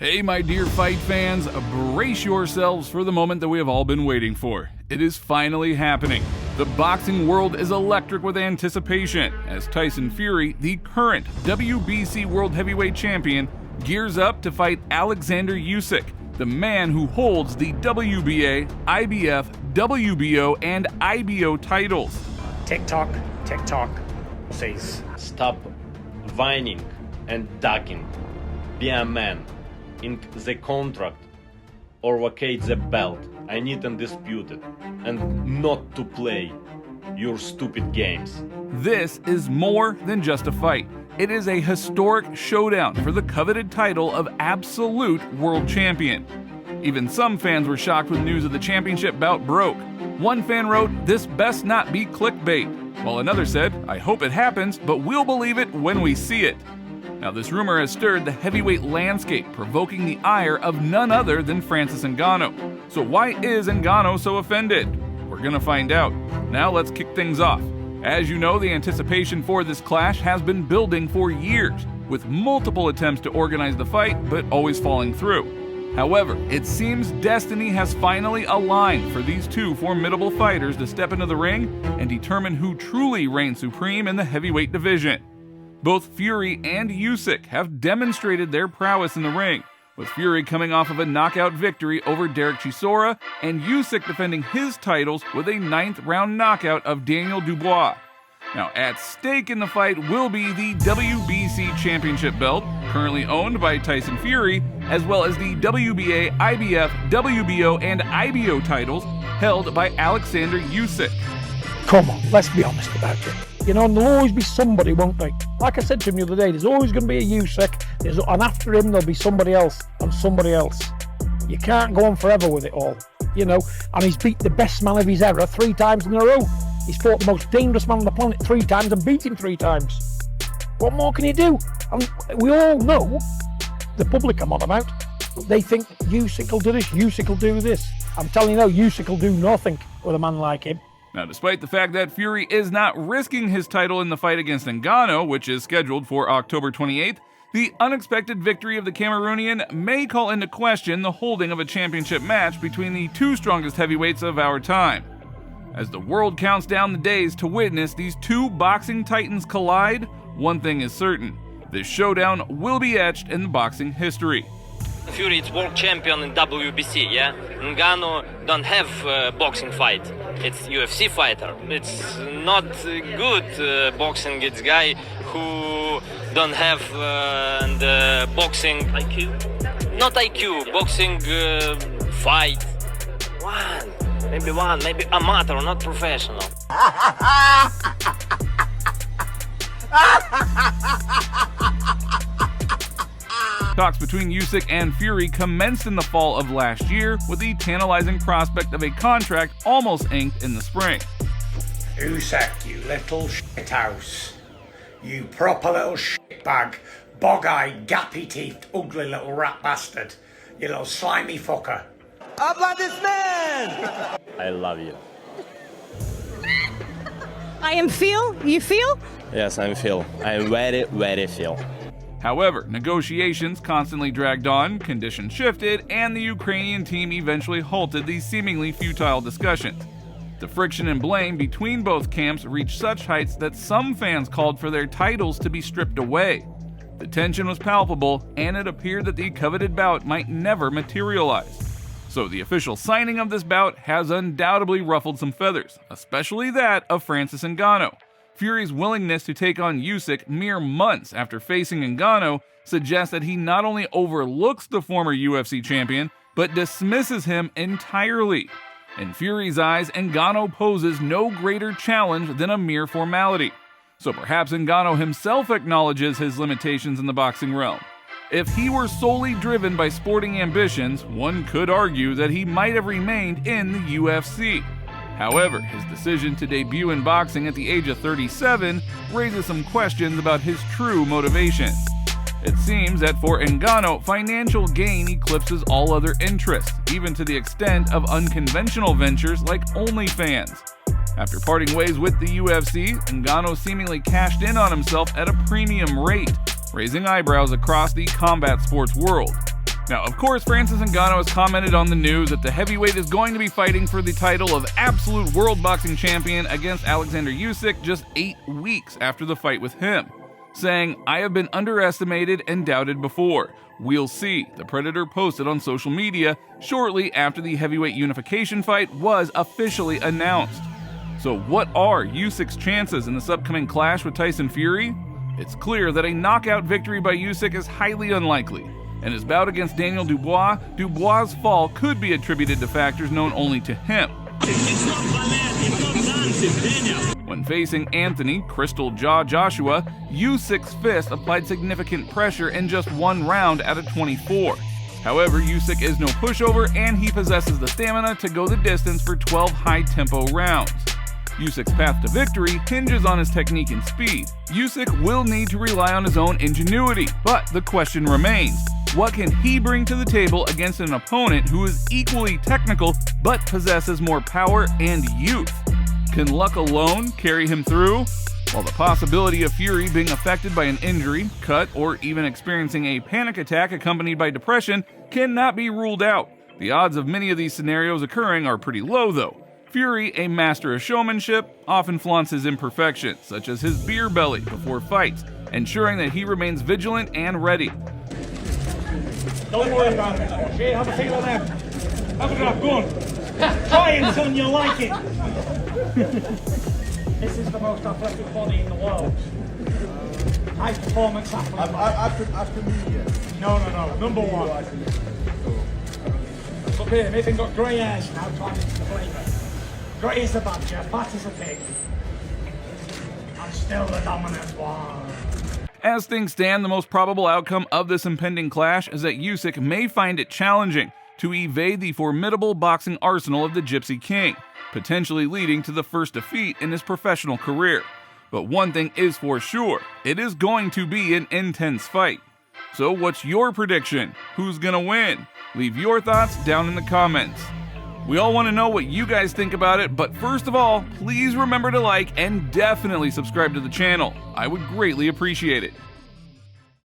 Hey my dear fight fans, brace yourselves for the moment that we have all been waiting for. It is finally happening. The boxing world is electric with anticipation as Tyson Fury, the current WBC World Heavyweight Champion, gears up to fight Alexander Usyk, the man who holds the WBA, IBF, WBO, and IBO titles. TikTok, says. Stop whining and ducking. Be a man. In the contract or vacate the belt. I need undisputed and not to play your stupid games. This is more than just a fight. It is a historic showdown for the coveted title of absolute world champion. Even some fans were shocked when news of the championship bout broke. One fan wrote, "This best not be clickbait," while another said, "I hope it happens, but we'll believe it when we see it." Now, this rumor has stirred the heavyweight landscape, provoking the ire of none other than Francis Ngannou. So why is Ngannou so offended? We're gonna find out. Now let's kick things off. As you know, the anticipation for this clash has been building for years, with multiple attempts to organize the fight, but always falling through. However, it seems destiny has finally aligned for these two formidable fighters to step into the ring and determine who truly reigns supreme in the heavyweight division. Both Fury and Usyk have demonstrated their prowess in the ring, with Fury coming off of a knockout victory over Derek Chisora and Usyk defending his titles with a 9th-round knockout of Daniel Dubois. Now, at stake in the fight will be the WBC Championship belt, currently owned by Tyson Fury, as well as the WBA, IBF, WBO, and IBO titles held by Alexander Usyk. Come on, let's be honest about it. You know, and there'll always be somebody, won't they? Like I said to him the other day, there's always going to be a Usyk, and after him there'll be somebody else, and somebody else. You can't go on forever with it all, you know. And he's beat the best man of his era 3 times in a row. He's fought the most dangerous man on the planet 3 times and beat him 3 times. What more can he do? And we all know, the public I'm on about, they think Usyk will do this, Usyk will do this. I'm telling you now, Usyk will do nothing with a man like him. Now, despite the fact that Fury is not risking his title in the fight against Ngannou, which is scheduled for October 28th, the unexpected victory of the Cameroonian may call into question the holding of a championship match between the 2 strongest heavyweights of our time. As the world counts down the days to witness these 2 boxing titans collide, one thing is certain: this showdown will be etched in boxing history. Fury is world champion in WBC, yeah? Ngannou don't have boxing fight. It's UFC fighter. It's not good boxing. It's guy who don't have the boxing IQ. Not IQ, boxing fight. Maybe amateur, not professional. Talks between Usyk and Fury commenced in the fall of last year, with the tantalizing prospect of a contract almost inked in the spring. Usyk, you little shithouse. You proper little shitbag, bog-eyed, gappy-teethed, ugly little rat bastard. You little slimy fucker. How about this man? I love you. I am Phil. You feel? Yes, I'm Phil. I'm very, very Phil. However, negotiations constantly dragged on, conditions shifted, and the Ukrainian team eventually halted these seemingly futile discussions. The friction and blame between both camps reached such heights that some fans called for their titles to be stripped away. The tension was palpable, and it appeared that the coveted bout might never materialize. So the official signing of this bout has undoubtedly ruffled some feathers, especially that of Francis Ngannou. Fury's willingness to take on Usyk mere months after facing Ngannou suggests that he not only overlooks the former UFC champion, but dismisses him entirely. In Fury's eyes, Ngannou poses no greater challenge than a mere formality. So perhaps Ngannou himself acknowledges his limitations in the boxing realm. If he were solely driven by sporting ambitions, one could argue that he might have remained in the UFC. However, his decision to debut in boxing at the age of 37 raises some questions about his true motivations. It seems that for Ngannou, financial gain eclipses all other interests, even to the extent of unconventional ventures like OnlyFans. After parting ways with the UFC, Ngannou seemingly cashed in on himself at a premium rate, raising eyebrows across the combat sports world. Now, of course, Francis Ngannou has commented on the news that the heavyweight is going to be fighting for the title of absolute world boxing champion against Alexander Usyk just 8 weeks after the fight with him, saying, "I have been underestimated and doubted before. We'll see," the Predator posted on social media shortly after the heavyweight unification fight was officially announced. So what are Usyk's chances in this upcoming clash with Tyson Fury? It's clear that a knockout victory by Usyk is highly unlikely. In his bout against Daniel Dubois, Dubois' fall could be attributed to factors known only to him. When facing Anthony Crystal Jaw Joshua, Usyk's fist applied significant pressure in just 1 round out of 24. However, Usyk is no pushover and he possesses the stamina to go the distance for 12 high-tempo rounds. Usyk's path to victory hinges on his technique and speed. Usyk will need to rely on his own ingenuity, but the question remains, what can he bring to the table against an opponent who is equally technical but possesses more power and youth? Can luck alone carry him through? While the possibility of Fury being affected by an injury, cut, or even experiencing a panic attack accompanied by depression cannot be ruled out, the odds of many of these scenarios occurring are pretty low though. Fury, a master of showmanship, often flaunts his imperfections, such as his beer belly before fights, ensuring that he remains vigilant and ready. Don't worry about it. Okay, have a feel of them. Have a grab, go on. Try it until you like it. This is the most athletic body in the world. High performance athlete. After me, yeah. No, number 1. Look here, Nathan got grey hairs now, trying into the flavour. Grey as a badger, fat as a pig. I'm still the dominant one. As things stand, the most probable outcome of this impending clash is that Usyk may find it challenging to evade the formidable boxing arsenal of the Gypsy King, potentially leading to the first defeat in his professional career. But one thing is for sure, it is going to be an intense fight. So what's your prediction? Who's gonna win? Leave your thoughts down in the comments. We all want to know what you guys think about it, but first of all, please remember to like and definitely subscribe to the channel. I would greatly appreciate it.